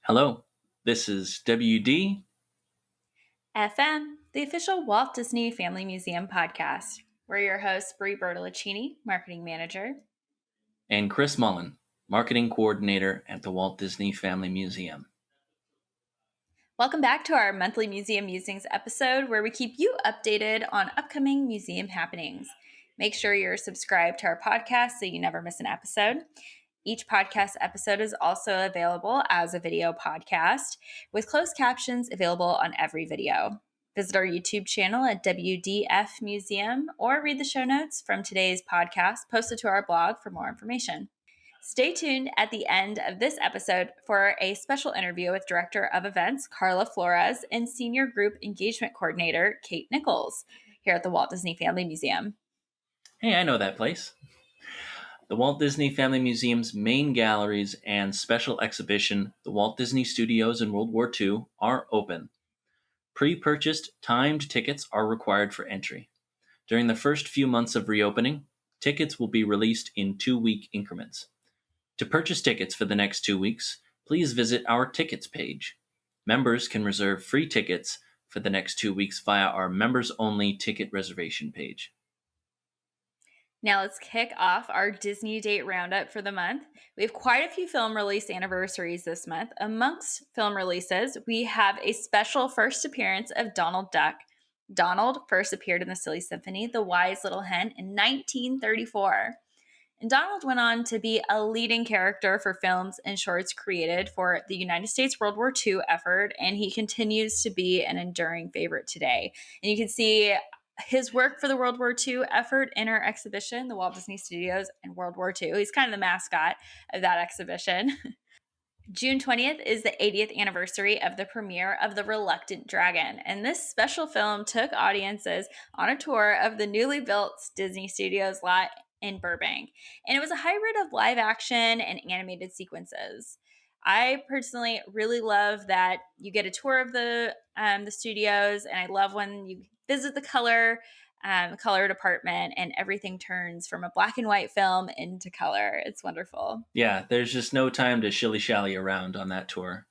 Hello, this is WD FM, the official Walt Disney Family Museum podcast. We're your hosts, Bri Bertolacini, Marketing Manager. and Chris Mullen, Marketing Coordinator at the Walt Disney Family Museum. Welcome back to our monthly Museum Musings episode where we keep you updated on upcoming museum happenings. Make sure you're subscribed to our podcast so you never miss an episode. Each podcast episode is also available as a video podcast with closed captions available on every video. Visit our YouTube channel at WD-FM Museum or read the show notes from today's podcast posted to our blog for more information. Stay tuned at the end of this episode for a special interview with Director of Events Carla Flores and Senior Group Engagement Coordinator Kate Nickles here at the Walt Disney Family Museum. Hey, I know that place. The Walt Disney Family Museum's main galleries and special exhibition, the Walt Disney Studios in World War II, are open. Pre-purchased timed tickets are required for entry. During the first few months of reopening, tickets will be released in 2-week increments. To purchase tickets for the next 2 weeks, please visit our tickets page. Members can reserve free tickets for the next 2 weeks via our members-only ticket reservation page. Now let's kick off our Disney date roundup for the month. We have quite a few film release anniversaries this month. Amongst film releases, we have a special first appearance of Donald Duck. Donald first appeared in the Silly Symphony, The Wise Little Hen, in 1934. And Donald went on to be a leading character for films and shorts created for the United States World War II effort, and he continues to be an enduring favorite today. And you can see his work for the World War II effort in our exhibition, the Walt Disney Studios and World War II. He's kind of the mascot of that exhibition. June 20th is the 80th anniversary of the premiere of The Reluctant Dragon, and this special film took audiences on a tour of the newly built Disney Studios lot in Burbank. And it was a hybrid of live action and animated sequences. I personally really love that you get a tour of the studios, and I love when you visit the color department, and everything turns from a black and white film into color. It's wonderful. Yeah, there's just no time to shilly-shally around on that tour.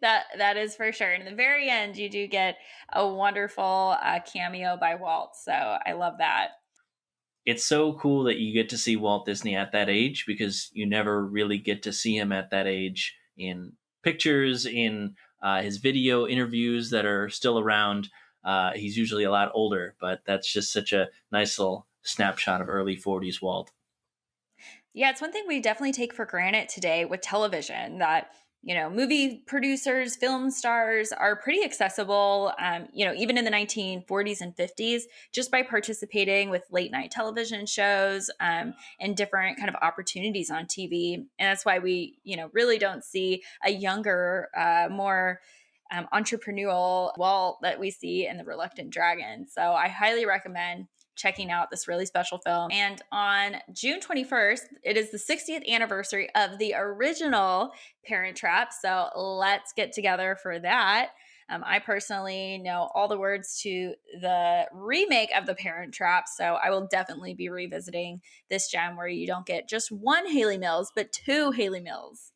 That is for sure. And in the very end, you do get a wonderful cameo by Walt. So I love that. It's so cool that you get to see Walt Disney at that age because you never really get to see him at that age in pictures, in his video interviews that are still around. He's usually a lot older, but that's just such a nice little snapshot of early 40s Walt. Yeah, it's one thing we definitely take for granted today with television that, movie producers, film stars are pretty accessible, even in the 1940s and 50s, just by participating with late night television shows and different kind of opportunities on TV. And that's why we, really don't see a younger, more entrepreneurial Walt that we see in The Reluctant Dragon. So I highly recommend checking out this really special film. And on June 21st, it is the 60th anniversary of the original Parent Trap. So let's get together for that. I personally know all the words to the remake of The Parent Trap, so I will definitely be revisiting this gem where you don't get just one Haley Mills, but two Haley Mills.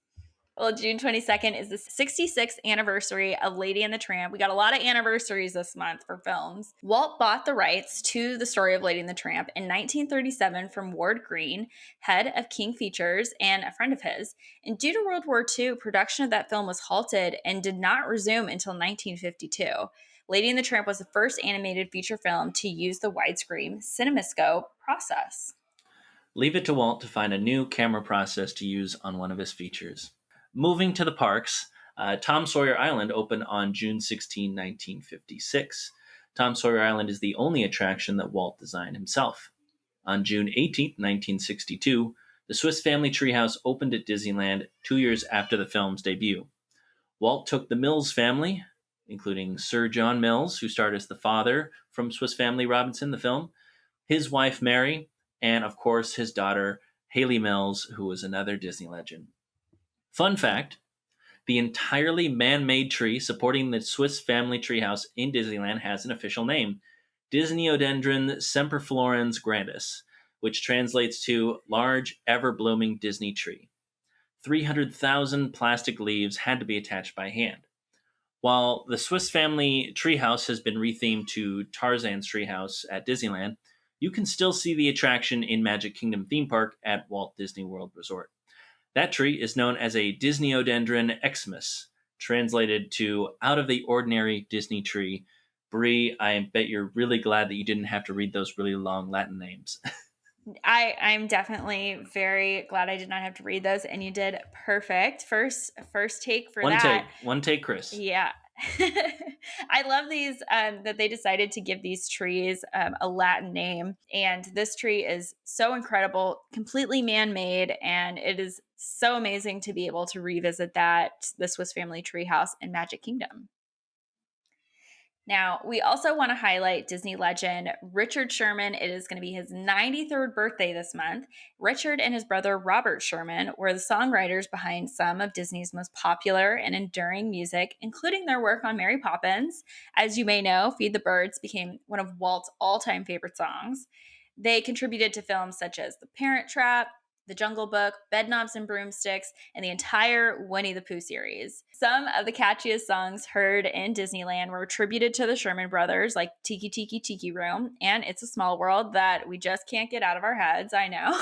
Well, June 22nd is the 66th anniversary of Lady and the Tramp. We got a lot of anniversaries this month for films. Walt bought the rights to the story of Lady and the Tramp in 1937 from Ward Green, head of King Features and a friend of his. And due to World War II, production of that film was halted and did not resume until 1952. Lady and the Tramp was the first animated feature film to use the widescreen CinemaScope process. Leave it to Walt to find a new camera process to use on one of his features. Moving to the parks, Tom Sawyer Island opened on June 16, 1956. Tom Sawyer Island is the only attraction that Walt designed himself. On June 18, 1962, the Swiss Family Treehouse opened at Disneyland 2 years after the film's debut. Walt took the Mills family, including Sir John Mills, who starred as the father from Swiss Family Robinson, the film, his wife Mary, and of course his daughter Haley Mills, who was another Disney legend. Fun fact, the entirely man-made tree supporting the Swiss Family Treehouse in Disneyland has an official name, Disneyodendron semperflorens grandis, which translates to large, ever-blooming Disney tree. 300,000 plastic leaves had to be attached by hand. While the Swiss Family Treehouse has been rethemed to Tarzan's Treehouse at Disneyland, you can still see the attraction in Magic Kingdom theme park at Walt Disney World Resort. That tree is known as a Disneyodendron Xmas, translated to out of the ordinary Disney tree. Bri, I bet you're really glad that you didn't have to read those really long Latin names. I'm definitely very glad I did not have to read those, and you did perfect. First take for that. One take, Chris. Yeah. I love these that they decided to give these trees a Latin name. And this tree is so incredible, completely man made. And it is so amazing to be able to revisit that, the Swiss Family Treehouse in Magic Kingdom. Now, we also want to highlight Disney legend Richard Sherman. It is going to be his 93rd birthday this month. Richard and his brother Robert Sherman were the songwriters behind some of Disney's most popular and enduring music, including their work on Mary Poppins. As you may know, Feed the Birds became one of Walt's all-time favorite songs. They contributed to films such as The Parent Trap, The Jungle Book, Bedknobs and Broomsticks, and the entire Winnie the Pooh series. Some of the catchiest songs heard in Disneyland were attributed to the Sherman brothers, like Tiki Tiki Tiki Room and It's a Small World, that we just can't get out of our heads, I know.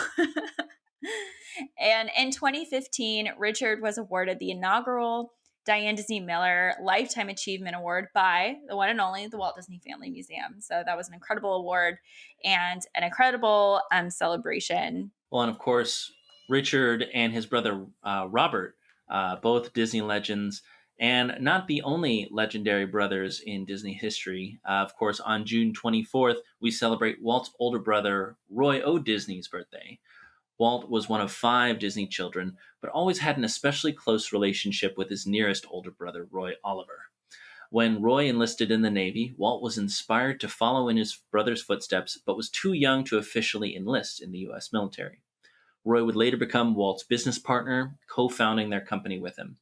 And in 2015, Richard was awarded the inaugural Diane Disney Miller Lifetime Achievement Award by the one and only the Walt Disney Family Museum. So that was an incredible award and an incredible celebration. Well, and of course, Richard and his brother Robert, both Disney legends, and not the only legendary brothers in Disney history. Of course, on June 24th, we celebrate Walt's older brother, Roy O. Disney's birthday. Walt was one of 5 Disney children, but always had an especially close relationship with his nearest older brother, Roy Oliver. When Roy enlisted in the Navy, Walt was inspired to follow in his brother's footsteps, but was too young to officially enlist in the U.S. military. Roy would later become Walt's business partner, co-founding their company with him.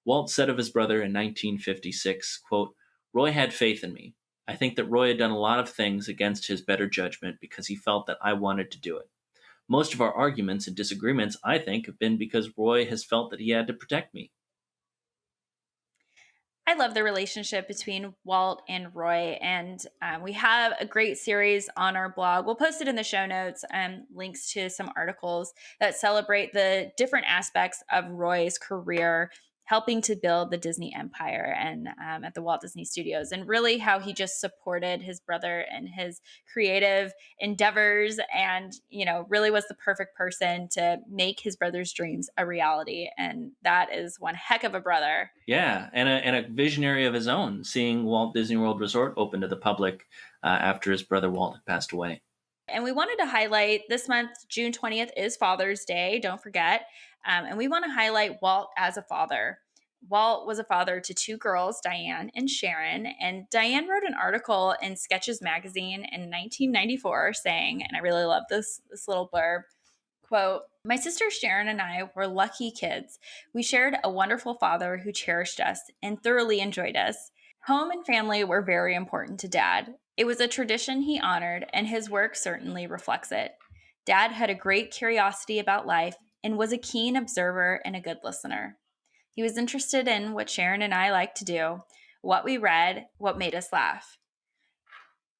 Walt said of his brother in 1956, quote, "Roy had faith in me. I think that Roy had done a lot of things against his better judgment because he felt that I wanted to do it. Most of our arguments and disagreements, I think, have been because Roy has felt that he had to protect me." I love the relationship between Walt and Roy, and we have a great series on our blog. We'll post it in the show notes and links to some articles that celebrate the different aspects of Roy's career, helping to build the Disney empire and at the Walt Disney Studios, and really how he just supported his brother and his creative endeavors, and really was the perfect person to make his brother's dreams a reality. And that is one heck of a brother. Yeah, and a visionary of his own, seeing Walt Disney World Resort open to the public after his brother Walt had passed away. And we wanted to highlight this month, June 20th is Father's Day, don't forget. And we want to highlight Walt as a father. Walt was a father to 2 girls, Diane and Sharon. And Diane wrote an article in Sketches magazine in 1994 saying, and I really love this little blurb, quote, "My sister Sharon and I were lucky kids. We shared a wonderful father who cherished us and thoroughly enjoyed us. Home and family were very important to Dad. It was a tradition he honored, and his work certainly reflects it. Dad had a great curiosity about life and was a keen observer and a good listener. He was interested in what Sharon and I liked to do, what we read, what made us laugh.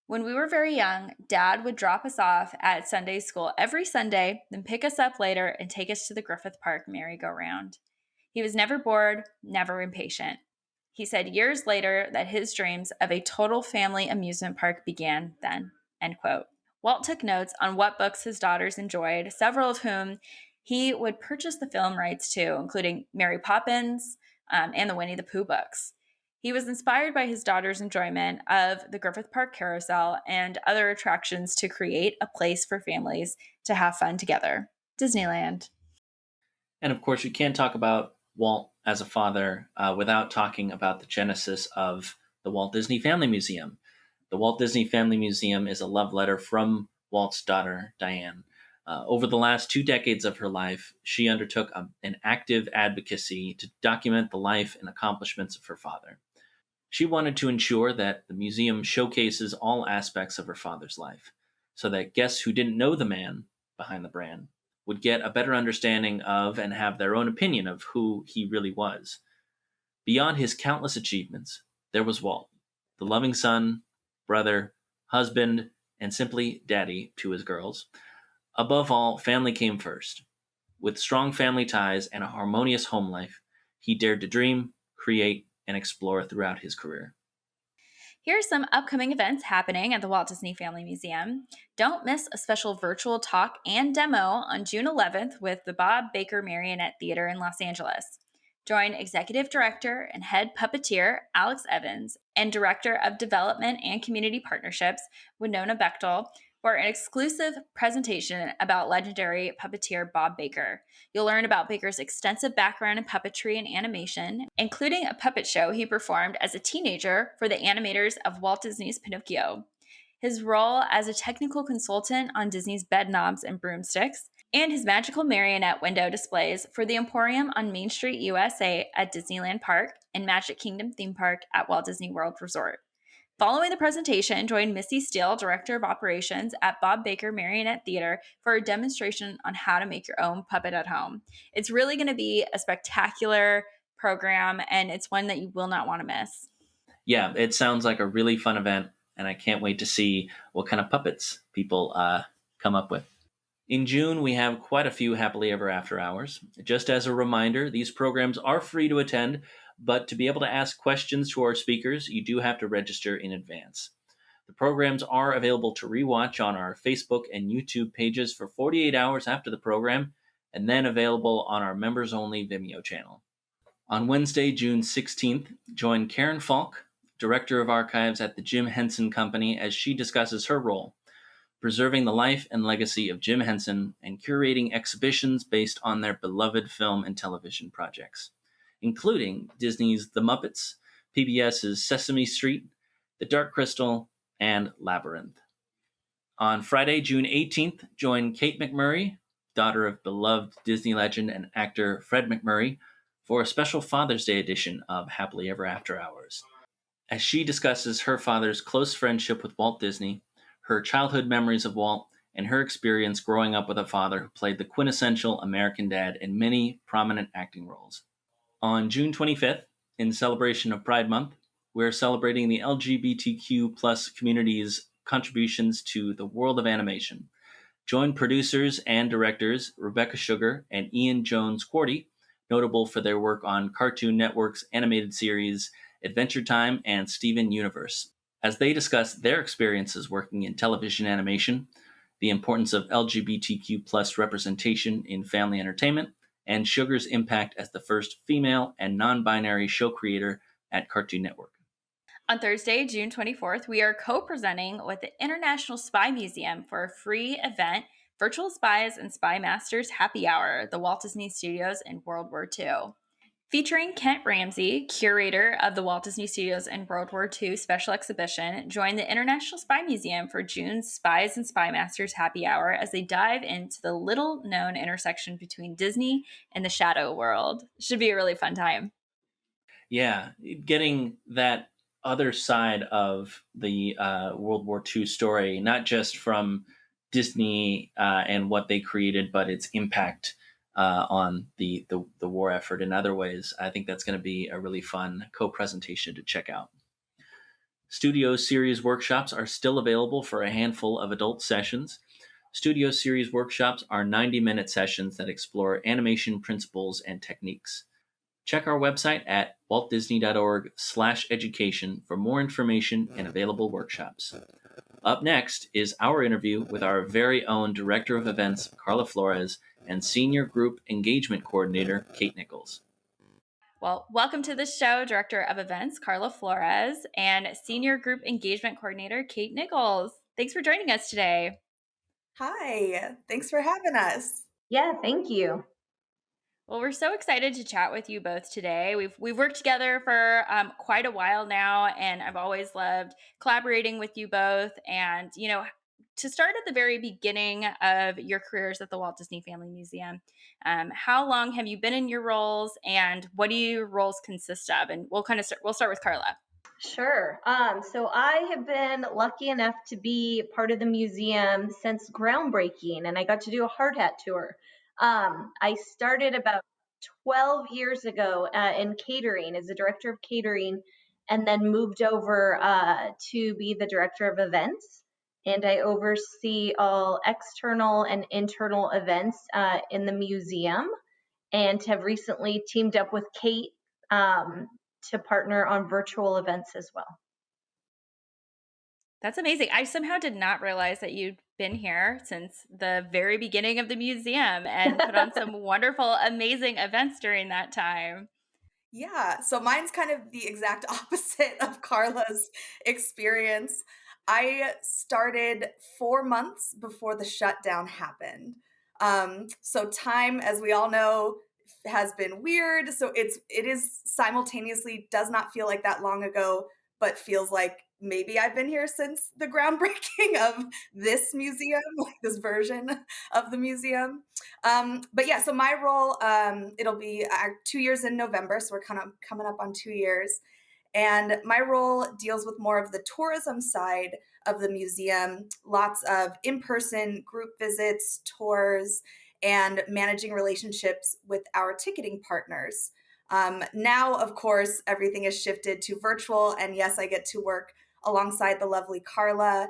When we were very young, Dad would drop us off at Sunday school every Sunday, then pick us up later and take us to the Griffith Park merry-go-round. He was never bored, never impatient. He said years later that his dreams of a total family amusement park began then." End quote. Walt took notes on what books his daughters enjoyed, several of whom he would purchase the film rights to, including Mary Poppins and the Winnie the Pooh books. He was inspired by his daughter's enjoyment of the Griffith Park Carousel and other attractions to create a place for families to have fun together. Disneyland. And of course, you can't talk about Walt as a father without talking about the genesis of the Walt Disney Family Museum. The Walt Disney Family Museum is a love letter from Walt's daughter, Diane. Over the last 2 decades of her life, she undertook an active advocacy to document the life and accomplishments of her father. She wanted to ensure that the museum showcases all aspects of her father's life, so that guests who didn't know the man behind the brand would get a better understanding of and have their own opinion of who he really was. Beyond his countless achievements, there was Walt, the loving son, brother, husband, and simply daddy to his girls. Above all, family came first. With strong family ties and a harmonious home life, he dared to dream, create, and explore throughout his career. Here are some upcoming events happening at the Walt Disney Family Museum. Don't miss a special virtual talk and demo on June 11th with the Bob Baker Marionette Theater in Los Angeles. Join Executive Director and Head Puppeteer Alex Evans and Director of Development and Community Partnerships Winona Bechtel for an exclusive presentation about legendary puppeteer Bob Baker. You'll learn about Baker's extensive background in puppetry and animation, including a puppet show he performed as a teenager for the animators of Walt Disney's Pinocchio, his role as a technical consultant on Disney's Bed Knobs and Broomsticks, and his magical marionette window displays for the Emporium on Main Street, USA at Disneyland Park and Magic Kingdom theme park at Walt Disney World Resort. Following the presentation, join Missy Steele, Director of Operations at Bob Baker Marionette Theater, for a demonstration on how to make your own puppet at home. It's really going to be a spectacular program, and it's one that you will not want to miss. Yeah, it sounds like a really fun event, and I can't wait to see what kind of puppets people come up with. In June, we have quite a few Happily Ever After hours. Just as a reminder, these programs are free to attend, but to be able to ask questions to our speakers, you do have to register in advance. The programs are available to rewatch on our Facebook and YouTube pages for 48 hours after the program, and then available on our members only Vimeo channel. On Wednesday, June 16th, join Karen Falk, Director of Archives at the Jim Henson Company, as she discusses her role preserving the life and legacy of Jim Henson, and curating exhibitions based on their beloved film and television projects, including Disney's The Muppets, PBS's Sesame Street, The Dark Crystal, and Labyrinth. On Friday, June 18th, join Kate McMurray, daughter of beloved Disney legend and actor Fred McMurray, for a special Father's Day edition of Happily Ever After Hours, as she discusses her father's close friendship with Walt Disney, her childhood memories of Walt, and her experience growing up with a father who played the quintessential American dad in many prominent acting roles. On June 25th, in celebration of Pride Month, we're celebrating the LGBTQ plus community's contributions to the world of animation. Join producers and directors Rebecca Sugar and Ian Jones-Quartey, notable for their work on Cartoon Network's animated series Adventure Time and Steven Universe, as they discuss their experiences working in television animation, the importance of LGBTQ plus representation in family entertainment, and Sugar's impact as the first female and non-binary show creator at Cartoon Network. On Thursday, June 24th, we are co-presenting with the International Spy Museum for a free event, Virtual Spies and Spy Masters Happy Hour, the Walt Disney Studios in World War II. Featuring Kent Ramsey, curator of the Walt Disney Studios and World War II Special Exhibition, join the International Spy Museum for June's Spies and Spy Masters Happy Hour as they dive into the little-known intersection between Disney and the shadow world. Should be a really fun time. Yeah, getting that other side of the World War II story, not just from Disney and what they created, but its impact on the war effort in other ways. I think that's going to be a really fun co-presentation to check out. Studio Series workshops are still available for a handful of adult sessions. Studio Series workshops are 90-minute sessions that explore animation principles and techniques. Check our website at waltdisney.org/education for more information and available workshops. Up next is our interview with our very own Director of Events, Carla Flores, and Senior Group Engagement Coordinator, Kate Nickles. Well, welcome to the show, Director of Events, Carla Flores, and Senior Group Engagement Coordinator, Kate Nickles. Thanks for joining us today. Hi, thanks for having us. Yeah, thank you. Well, we're so excited to chat with you both today. We've worked together for quite a while now, and I've always loved collaborating with you both. And to start at the very beginning of your careers at the Walt Disney Family Museum, how long have you been in your roles, and what do your roles consist of? And we'll start with Carla. Sure. So I have been lucky enough to be part of the museum since groundbreaking, and I got to do a hard hat tour I started about 12 years ago in catering as the director of catering, and then moved over to be the director of events. And I oversee all external and internal events in the museum, and have recently teamed up with Kate to partner on virtual events as well. That's amazing. I somehow did not realize that you'd been here since the very beginning of the museum and put on some wonderful, amazing events during that time. Yeah, so mine's kind of the exact opposite of Carla's experience. I started 4 months before the shutdown happened. So time, as we all know, has been weird. So it is simultaneously does not feel like that long ago, but feels like maybe I've been here since the groundbreaking of this museum, like this version of the museum. But yeah, so my role, it'll be 2 years in November, so we're kind of coming up on 2 years. And my role deals with more of the tourism side of the museum, lots of in-person group visits, tours, and managing relationships with our ticketing partners. Now, of course, everything is shifted to virtual, and yes, I get to work alongside the lovely Carla,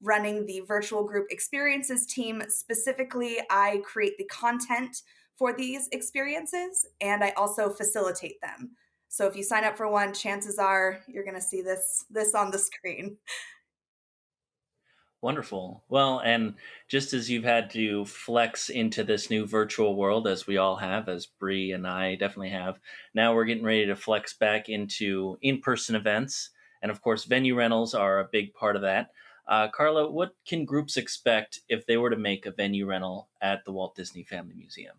running the virtual group experiences team. Specifically, I create the content for these experiences and I also facilitate them. So if you sign up for one, chances are you're going to see this on the screen. Wonderful. Well, and just as you've had to flex into this new virtual world, as we all have, as Bree and I definitely have, now we're getting ready to flex back into in person events. And of course, venue rentals are a big part of that. Carla, what can groups expect if they were to make a venue rental at the Walt Disney Family Museum?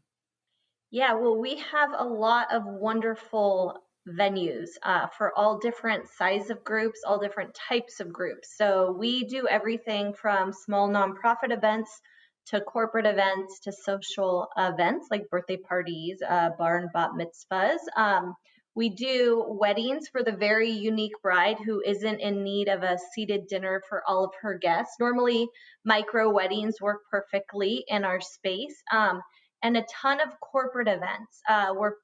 Yeah, well, we have a lot of wonderful venues for all different size of groups, all different types of groups. So we do everything from small nonprofit events to corporate events to social events like birthday parties, bar and bat mitzvahs. We do weddings for the very unique bride who isn't in need of a seated dinner for all of her guests. Normally, micro weddings work perfectly in our space. And a ton of corporate events where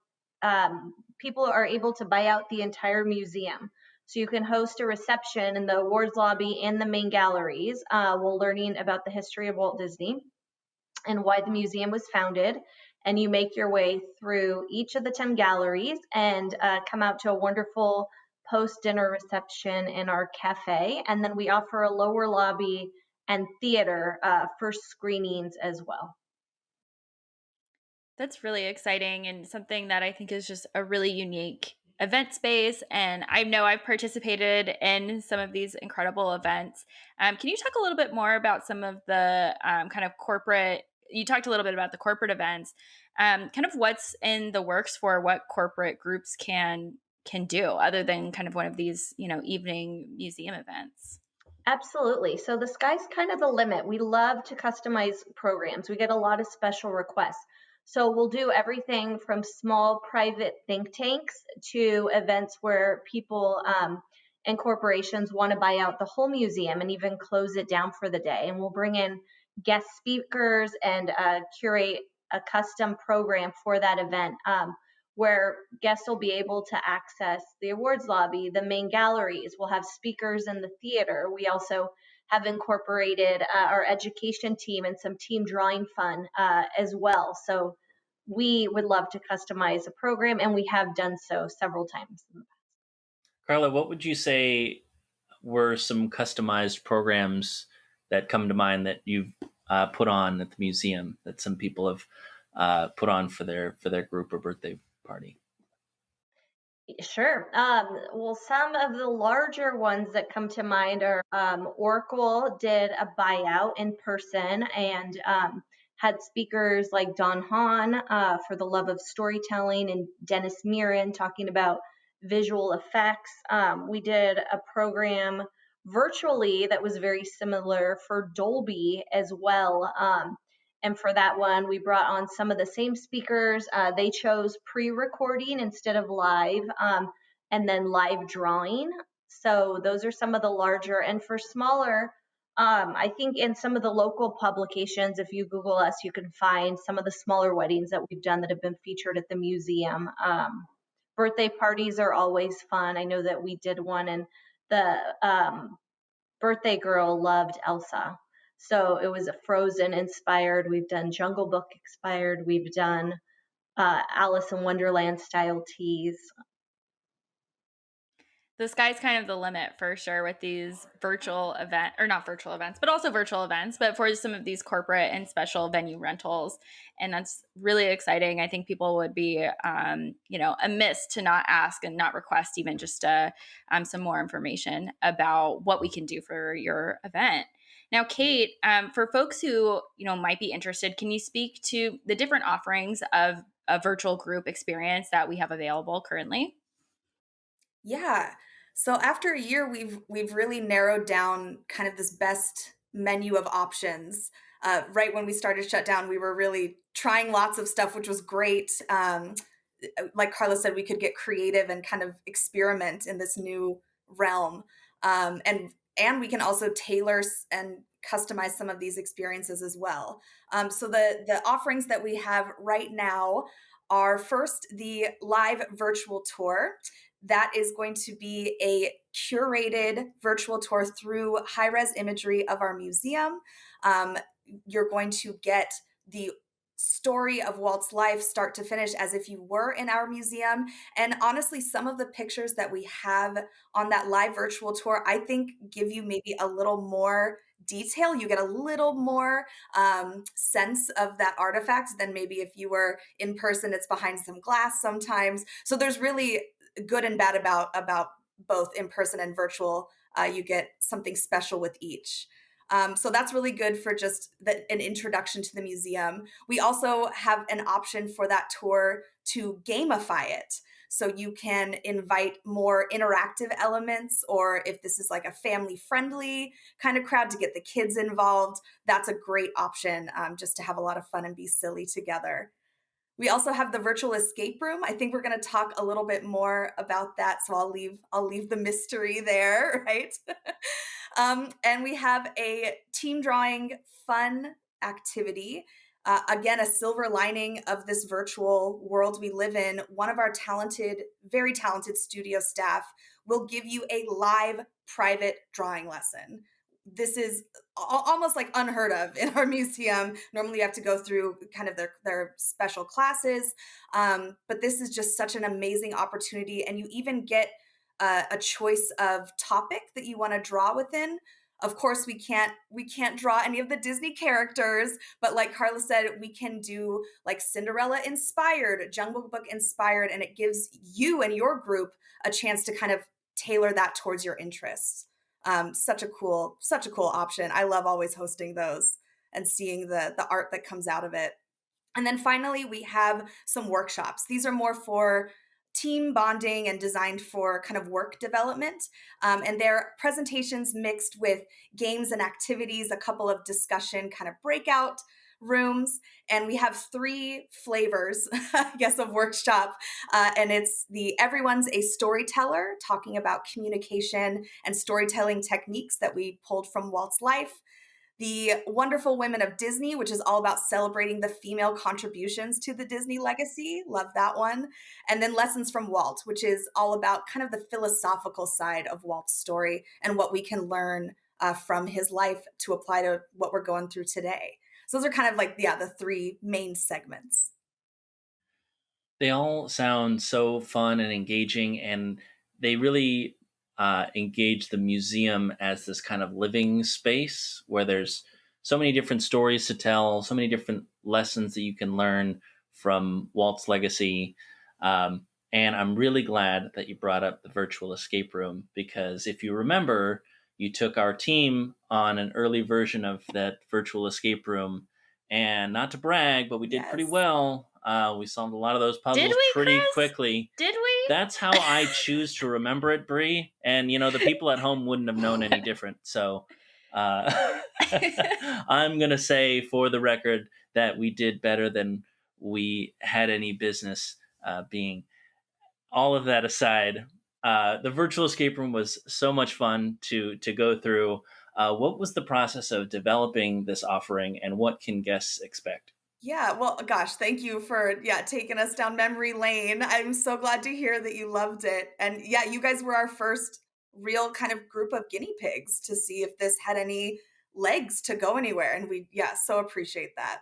people are able to buy out the entire museum. So you can host a reception in the awards lobby and the main galleries while learning about the history of Walt Disney and why the museum was founded. And you make your way through each of the 10 galleries and come out to a wonderful post-dinner reception in our cafe. And then we offer a lower lobby and theater for screenings as well. That's really exciting and something that I think is just a really unique event space. And I know I've participated in some of these incredible events. Can you talk a little bit more about some of the kind of corporate? You talked a little bit about the corporate events. Kind of what's in the works for what corporate groups can do other than kind of one of these, evening museum events. Absolutely. So the sky's kind of the limit. We love to customize programs. We get a lot of special requests. So we'll do everything from small private think tanks to events where people and corporations want to buy out the whole museum and even close it down for the day. And we'll bring in guest speakers and curate a custom program for that event. Where guests will be able to access the awards lobby, the main galleries. We'll have speakers in the theater. We also have incorporated our education team and some team drawing fun as well. So we would love to customize a program, and we have done so several times. Carla, what would you say were some customized programs that come to mind that you've put on at the museum that some people have put on for their group or birthday party? Sure. Well, some of the larger ones that come to mind are Oracle did a buyout in person and had speakers like Don Hahn for the love of storytelling and Dennis Mirren talking about visual effects. We did a program virtually that was very similar for Dolby as well. And for that one, we brought on some of the same speakers. They chose pre-recording instead of live, and then live drawing. So those are some of the larger. And for smaller, I think in some of the local publications, if you Google us, you can find some of the smaller weddings that we've done that have been featured at the museum. Birthday parties are always fun. I know that we did one, and the birthday girl loved Elsa. So it was a Frozen inspired. We've done Jungle Book inspired. We've done Alice in Wonderland style teas. The sky's kind of the limit for sure with these virtual event, or not virtual events, but also virtual events, but for some of these corporate and special venue rentals. And that's really exciting. I think people would be, amiss to not ask and not request even just some more information about what we can do for your event. Now, Kate, for folks who, might be interested, can you speak to the different offerings of a virtual group experience that we have available currently? Yeah. So after a year, we've really narrowed down kind of this best menu of options. Right when we started shutdown, we were really trying lots of stuff, which was great. Like Carla said, we could get creative and kind of experiment in this new realm, and we can also tailor and customize some of these experiences as well. So the offerings that we have right now are first the live virtual tour. That is going to be a curated virtual tour through high-res imagery of our museum. You're going to get the story of Walt's life start to finish as if you were in our museum. And honestly, some of the pictures that we have on that live virtual tour, I think give you maybe a little more detail. You get a little more sense of that artifact than maybe if you were in person. It's behind some glass sometimes. So there's really good and bad about both in person and virtual. You get something special with each. So that's really good for just an introduction to the museum. We also have an option for that tour to gamify it. So you can invite more interactive elements, or if this is like a family-friendly kind of crowd to get the kids involved, that's a great option, just to have a lot of fun and be silly together. We also have the virtual escape room. I think we're going to talk a little bit more about that, so I'll leave the mystery there, right? And we have a team drawing fun activity. Again, a silver lining of this virtual world we live in. One of our very talented studio staff will give you a live private drawing lesson. This is almost like unheard of in our museum. Normally you have to go through kind of their special classes. But this is just such an amazing opportunity. And you even get a choice of topic that you want to draw within. Of course, we can't draw any of the Disney characters, but like Carla said, we can do like Cinderella inspired, Jungle Book inspired, and it gives you and your group a chance to kind of tailor that towards your interests. Such a cool option. I love always hosting those and seeing the art that comes out of it. And then finally, we have some workshops. These are more for team bonding and designed for kind of work development. And they're presentations mixed with games and activities, a couple of discussion kind of breakout rooms. And we have 3 flavors, I guess, of workshop. And it's the Everyone's a Storyteller, talking about communication and storytelling techniques that we pulled from Walt's life. The Wonderful Women of Disney, which is all about celebrating the female contributions to the Disney legacy. Love that one. And then Lessons from Walt, which is all about kind of the philosophical side of Walt's story and what we can learn from his life to apply to what we're going through today. So those are kind of like, the 3 main segments. They all sound so fun and engaging, and they really engage the museum as this kind of living space where there's so many different stories to tell, so many different lessons that you can learn from Walt's legacy. And I'm really glad that you brought up the virtual escape room, because if you remember, you took our team on an early version of that virtual escape room. And not to brag, but we did pretty Yes. well. We solved a lot of those Did puzzles we, pretty Chris? quickly. Did we? That's how I choose to remember it, Bri. And, the people at home wouldn't have known any different. So I'm going to say for the record that we did better than we had any business being. All of that aside, the virtual escape room was so much fun to go through. What was the process of developing this offering, and what can guests expect? Yeah, well, gosh, thank you for taking us down memory lane. I'm so glad to hear that you loved it. And yeah, you guys were our first real kind of group of guinea pigs to see if this had any legs to go anywhere. And we so appreciate that.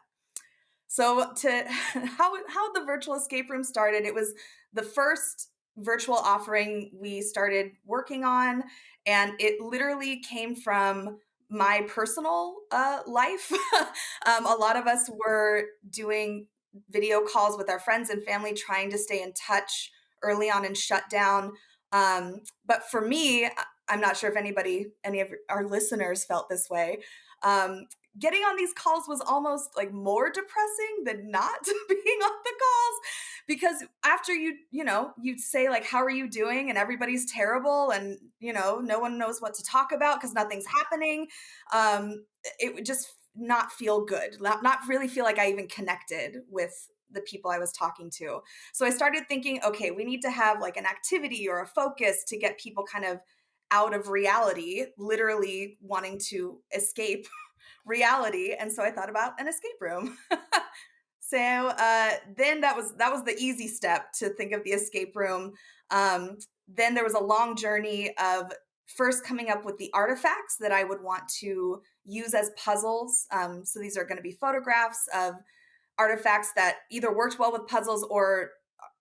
So to how the virtual escape room started, it was the first virtual offering we started working on, and it literally came from my personal life. A lot of us were doing video calls with our friends and family, trying to stay in touch early on in shutdown. But for me, I'm not sure if any of our listeners felt this way. Um, Getting on these calls was almost like more depressing than not being on the calls, because after you'd say like, how are you doing, and everybody's terrible, and no one knows what to talk about because nothing's happening. It would just not feel good, not really feel like I even connected with the people I was talking to. So I started thinking, okay, we need to have like an activity or a focus to get people kind of out of reality, literally wanting to escape reality. And so I thought about an escape room. So then that was the easy step, to think of the escape room. Then there was a long journey of first coming up with the artifacts that I would want to use as puzzles. So these are going to be photographs of artifacts that either worked well with puzzles or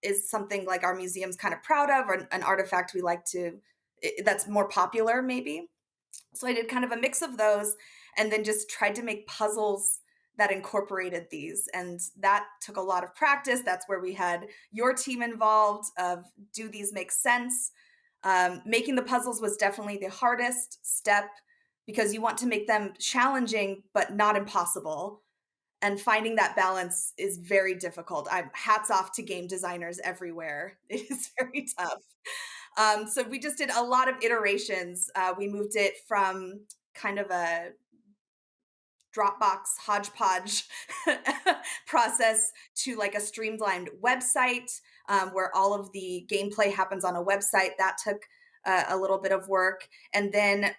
is something like our museum's kind of proud of, or an artifact we like to that's more popular maybe. So I did kind of a mix of those, and then just tried to make puzzles that incorporated these. And that took a lot of practice. That's where we had your team involved of, do these make sense? Making the puzzles was definitely the hardest step, because you want to make them challenging but not impossible. And finding that balance is very difficult. Hats off to game designers everywhere. It is very tough. So we just did a lot of iterations. We moved it from kind of a Dropbox hodgepodge process to like a streamlined website, where all of the gameplay happens on a website. That took a little bit of work. And then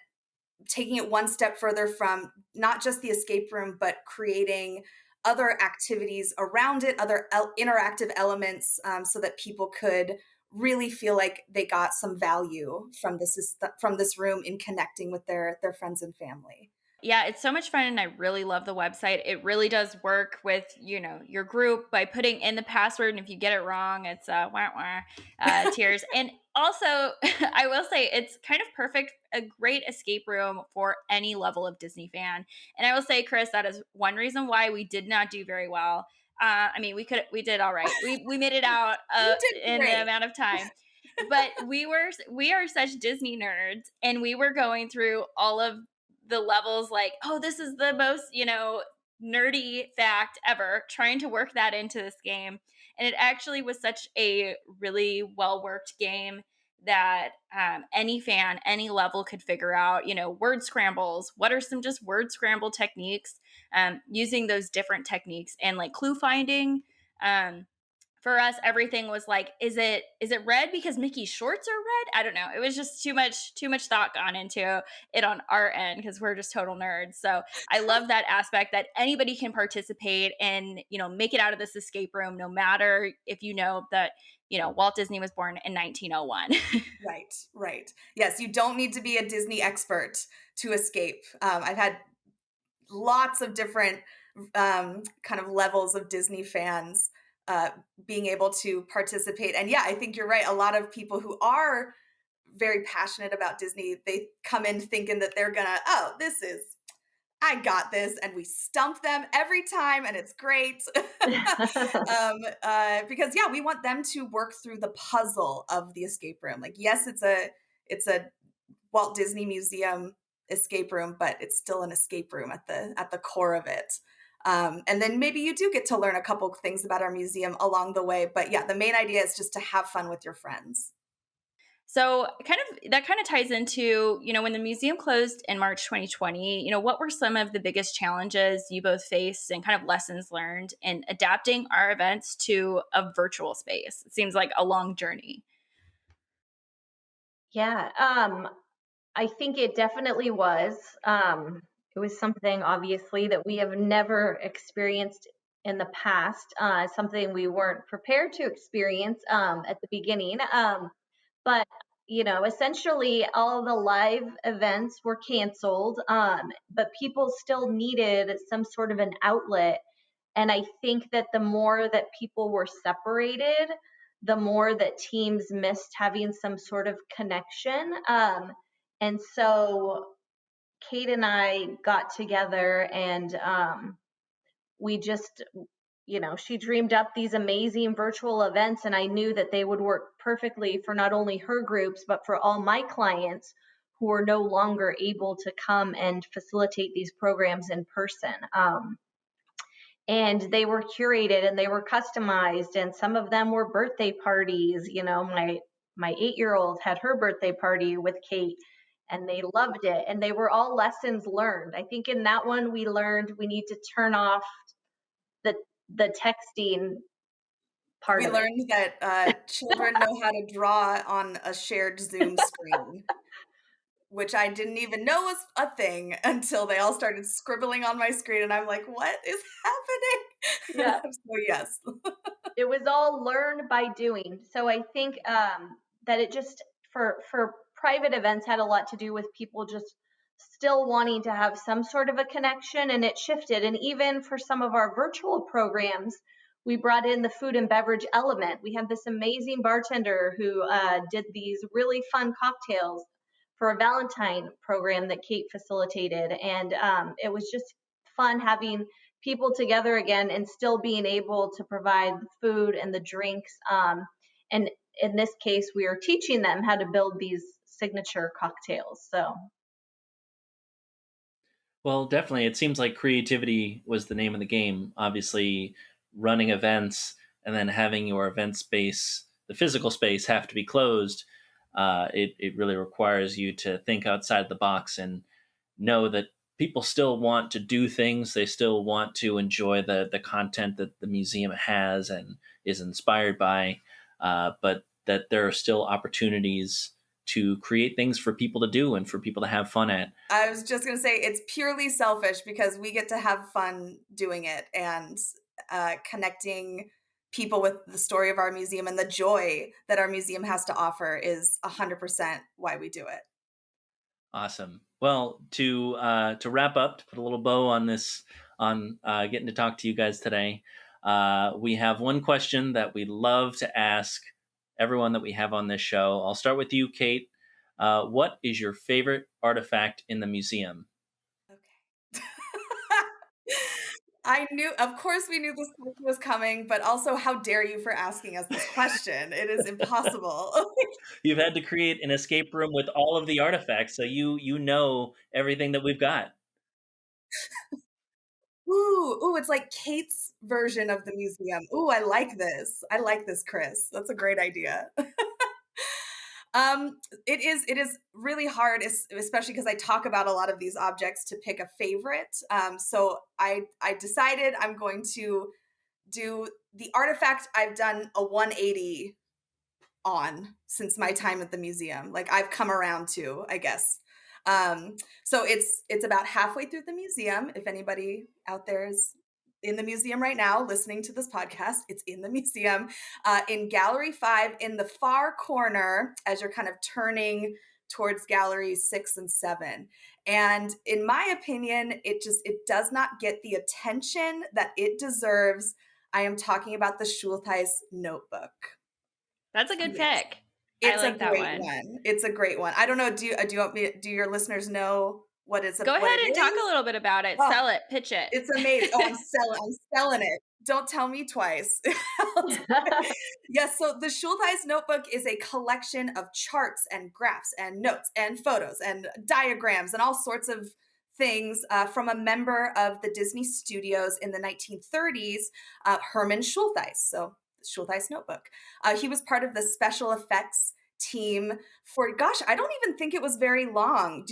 taking it one step further from not just the escape room, but creating other activities around it, other interactive elements, so that people could really feel like they got some value from this room in connecting with their friends and family. Yeah, it's so much fun, and I really love the website. It really does work with, your group by putting in the password, and if you get it wrong, it's wah wah tears. And also, I will say it's kind of perfect, a great escape room for any level of Disney fan. And I will say, Chris, that is one reason why we did not do very well. I mean, we did all right. We made it out You did in the great. amount of time. But we are such Disney nerds, and we were going through all of the levels, like, oh, this is the most, nerdy fact ever, trying to work that into this game. And it actually was such a really well worked game that any fan, any level could figure out, word scrambles. What are some just word scramble techniques? Using those different techniques, and like clue finding. For us, everything was like, is it red because Mickey's shorts are red? I don't know. It was just too much thought gone into it on our end, because we're just total nerds. So I love that aspect, that anybody can participate and, make it out of this escape room, no matter if you know that, Walt Disney was born in 1901. Right. Yes, you don't need to be a Disney expert to escape. I've had lots of different kind of levels of Disney fans being able to participate. And yeah, I think you're right. A lot of people who are very passionate about Disney, they come in thinking that they're gonna, I got this, and we stump them every time, and it's great. Because yeah, we want them to work through the puzzle of the escape room. Like, yes, it's a Walt Disney Museum escape room, but it's still an escape room at the core of it. And then maybe you do get to learn a couple things about our museum along the way. But yeah, the main idea is just to have fun with your friends. So that kind of ties into, when the museum closed in March 2020, what were some of the biggest challenges you both faced, and kind of lessons learned in adapting our events to a virtual space? It seems like a long journey. Yeah. I think it definitely was. It was something obviously that we have never experienced in the past, something we weren't prepared to experience at the beginning. But essentially all the live events were canceled, but people still needed some sort of an outlet. And I think that the more that people were separated, the more that teams missed having some sort of connection. And so Kate and I got together, and we just, she dreamed up these amazing virtual events, and I knew that they would work perfectly for not only her groups, but for all my clients who were no longer able to come and facilitate these programs in person. And they were curated and they were customized, and some of them were birthday parties. My 8-year-old had her birthday party with Kate, and they loved it, and they were all lessons learned. I think in that one we learned we need to turn off the texting part We of it. learned that children know how to draw on a shared Zoom screen, which I didn't even know was a thing until they all started scribbling on my screen, and I'm like, what is happening? Yeah. So yes. It was all learned by doing. So I think that it just for private events had a lot to do with people just still wanting to have some sort of a connection, and it shifted. And even for some of our virtual programs, we brought in the food and beverage element. We have this amazing bartender who did these really fun cocktails for a Valentine program that Kate facilitated, and it was just fun having people together again and still being able to provide the food and the drinks. And in this case, we are teaching them how to build these signature cocktails. So, Well, definitely. It seems like creativity was the name of the game. Obviously, running events and then having your event space, the physical space, have to be closed. It really requires you to think outside the box and know that people still want to do things. They still want to enjoy the content that the museum has and is inspired by, but that there are still opportunities to create things for people to do and for people to have fun at. I was just going to say it's purely selfish because we get to have fun doing it, and connecting people with the story of our museum and the joy that our museum has to offer is 100% why we do it. Awesome. Well, to wrap up, to put a little bow on this, on getting to talk to you guys today, we have one question that we love to ask everyone that we have on this show. I'll start with you, Kate. What is your favorite artifact in the museum? Okay. Of course, we knew this question was coming, but also, how dare you for asking us this question? It is impossible. You've had to create an escape room with all of the artifacts, so you know everything that we've got. Ooh, it's like Kate's version of the museum. Ooh, I like this. I like this, Chris. That's a great idea. It is really hard, especially because I talk about a lot of these objects, to pick a favorite. So I decided I'm going to do the artifact I've done a 180 on since my time at the museum. Like, I've come around to, I guess. So it's about halfway through the museum. If anybody out there is in the museum right now listening to this podcast, it's in the museum, in Gallery 5, in the far corner as you're kind of turning towards Gallery 6 and 7. And in my opinion, it does not get the attention that it deserves. I am talking about the Schultheiss notebook. That's a good Yes. pick. It's I like a that great one. one. It's a great one. I don't know. Do you want me? Do your listeners know what it's? Go What ahead it and talk is? a little bit about it. Oh, Sell it, pitch it. it's amazing. Oh, I'm selling it. Don't tell me twice. Yes. So the Schultheiss notebook is a collection of charts and graphs and notes and photos and diagrams and all sorts of things from a member of the Disney Studios in the 1930s, Herman Schultheiss. So Schultheiss notebook. He was part of the special effects team for, gosh, I don't even think it was very long.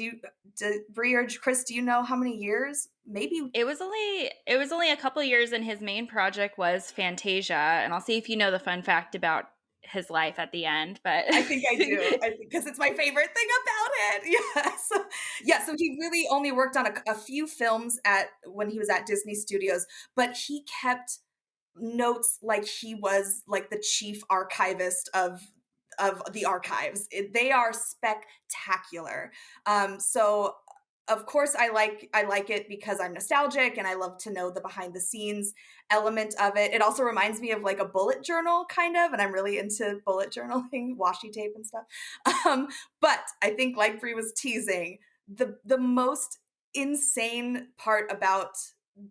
Bri or Chris, do you know how many years? Maybe. It was only a couple years, and his main project was Fantasia. And I'll see if you know the fun fact about his life at the end, but I think I do. I think because it's my favorite thing about it. Yes. Yeah, so he really only worked on a few films when he was at Disney Studios, but he kept notes like he was like the chief archivist of the archives. They are spectacular. So of course I like it because I'm nostalgic and I love to know the behind the scenes element of it. It also reminds me of like a bullet journal kind of, and I'm really into bullet journaling, washi tape and stuff. But I think like Bri was teasing, the most insane part about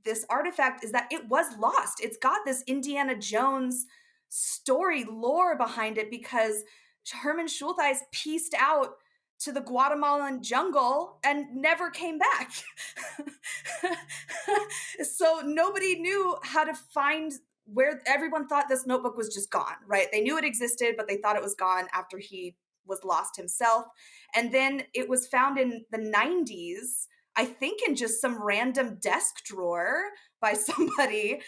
this artifact is that it was lost. It's got this Indiana Jones story lore behind it because Herman Schultheis pieced out to the Guatemalan jungle and never came back. So nobody knew how to find where everyone thought this notebook was just gone, right? They knew it existed, but they thought it was gone after he was lost himself. And then it was found in the 90s, I think in just some random desk drawer by somebody.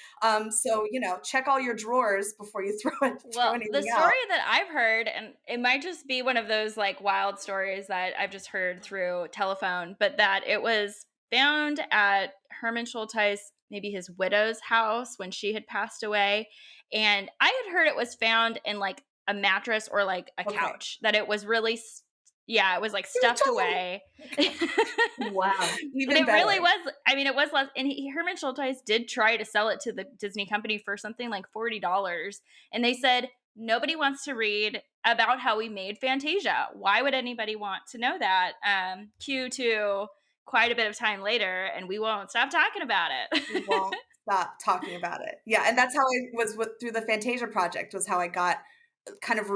So, check all your drawers before you throw well, the anything story out. that I've heard, and it might just be one of those like wild stories that I've just heard through telephone, but that it was found at Herman Schultheis, maybe his widow's house when she had passed away. And I had heard it was found in like a mattress or like a Okay. couch, that it was really, yeah, it was like stuffed away. Wow. Even And it really better. was, I mean, it was less. And Herman Schultheis did try to sell it to the Disney company for something like $40. And they said, nobody wants to read about how we made Fantasia. Why would anybody want to know that? Cue to quite a bit of time later, and we won't stop talking about We it. won't stop talking about it. Yeah, and that's how I was through the Fantasia project, was how I got kind of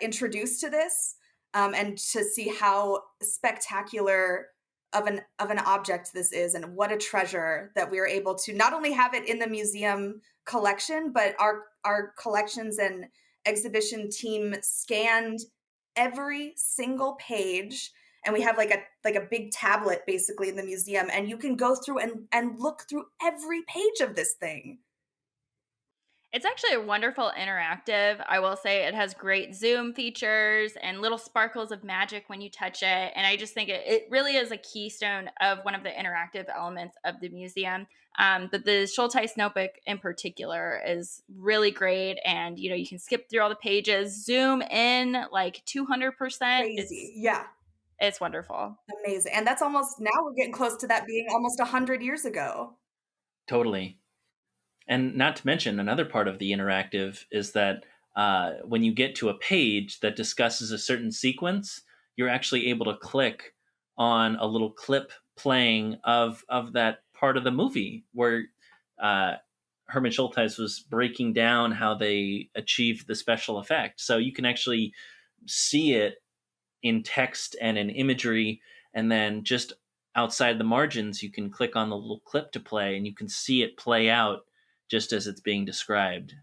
introduced to this, and to see how spectacular of an object this is, and what a treasure that we are able to not only have it in the museum collection, but our collections and exhibition team scanned every single page, and we have like a big tablet basically in the museum, and you can go through and look through every page of this thing. It's actually a wonderful interactive. I will say it has great zoom features and little sparkles of magic when you touch it. And I just think it really is a keystone of one of the interactive elements of the museum. But the Schultheis notebook in particular is really great. And, you can skip through all the pages, zoom in like 200%. Crazy. Yeah. It's wonderful. Amazing. And that's almost, now we're getting close to that being almost 100 years ago. Totally. And not to mention, another part of the interactive is that when you get to a page that discusses a certain sequence, you're actually able to click on a little clip playing of that part of the movie where Herman Schultheis was breaking down how they achieved the special effect. So you can actually see it in text and in imagery, and then just outside the margins, you can click on the little clip to play, and you can see it play out just as it's being described.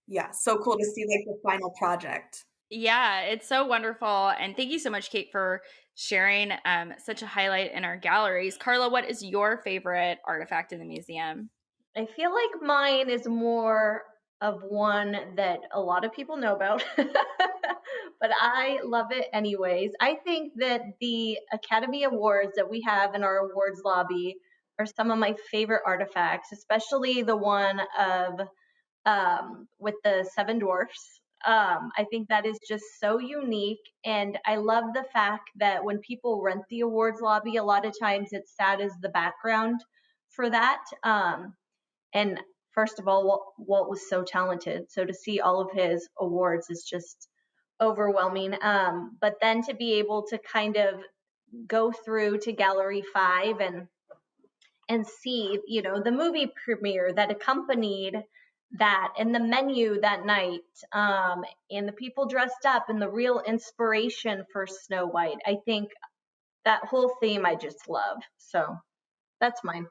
Yeah, so cool to see like the final project. Yeah, it's so wonderful. And thank you so much, Kate, for sharing such a highlight in our galleries. Carla, what is your favorite artifact in the museum? I feel like mine is more of one that a lot of people know about, but I love it anyways. I think that the Academy Awards that we have in our awards lobby are some of my favorite artifacts, especially the one of with the Seven Dwarfs. I think that is just so unique. And I love the fact that when people rent the awards lobby, a lot of times it's sat as the background for that. And first of all, Walt was so talented. So to see all of his awards is just overwhelming. But then to be able to kind of go through to Gallery 5 and see, the movie premiere that accompanied that, and the menu that night, and the people dressed up, and the real inspiration for Snow White. I think that whole theme I just love. So that's mine.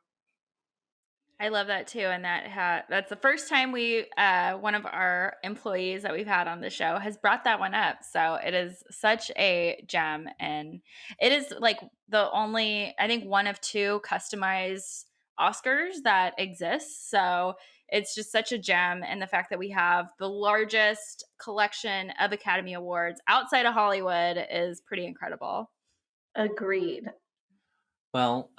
I love that too, and that's the first time one of our employees that we've had on the show has brought that one up. So it is such a gem, and it is like the only, I think, one of two customized Oscars that exists. So it's just such a gem. And the fact that we have the largest collection of Academy Awards outside of Hollywood is pretty incredible. Agreed. Well,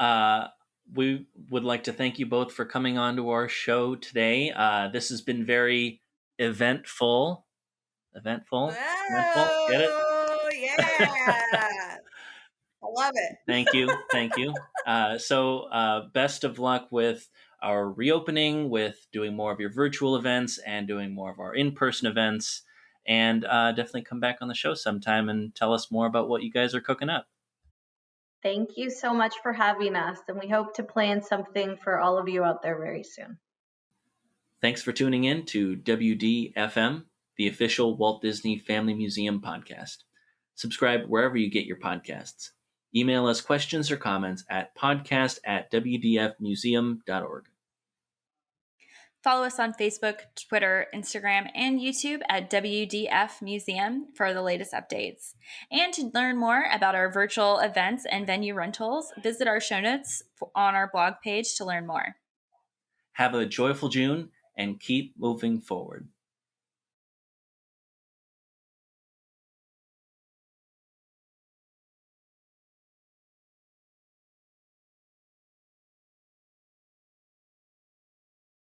we would like to thank you both for coming on to our show today. This has been very eventful. Eventful? Eventful? Get it? Oh, yeah. I love it. Thank you. Thank you. So best of luck with our reopening, with doing more of your virtual events and doing more of our in-person events. And definitely come back on the show sometime and tell us more about what you guys are cooking up. Thank you so much for having us, and we hope to plan something for all of you out there very soon. Thanks for tuning in to WD-FM, the official Walt Disney Family Museum podcast. Subscribe wherever you get your podcasts. Email us questions or comments at podcast@wdfmuseum.org. Follow us on Facebook, Twitter, Instagram, and YouTube at WDF Museum for the latest updates. And to learn more about our virtual events and venue rentals, visit our show notes on our blog page to learn more. Have a joyful June and keep moving forward.